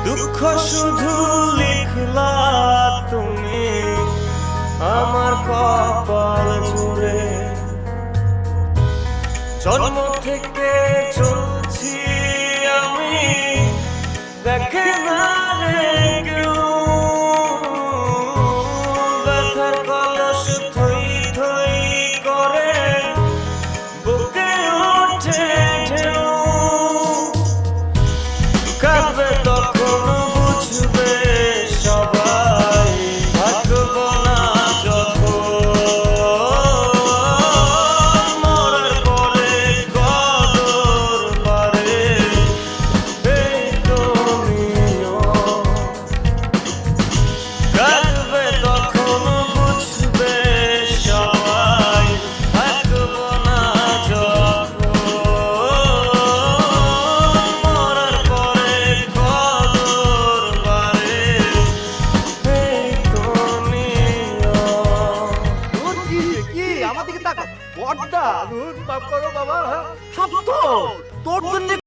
দুঃখ শুধু লিখলা তুমি আমার কপাল জুড়ে। জন্ম থেকে চলছি আমি, দেখে না রে কেউ। ব্যথার কলস থই থই করে বুকে ওঠে ঢেউ। কাঁদবে তখন বুঝবে সবাই, থাকব না যখন মরার পরে কদর বাড়ে এই তো নিয়ম। কাঁদবে তখন বুঝবে সবাই, থাকব না যখন মরার পরে কদর বাড়ে এই তো নিয়ম। কি আমার দিকে তাকা বড়দা, মাফ করো বাবা। সব তো তোর জন্য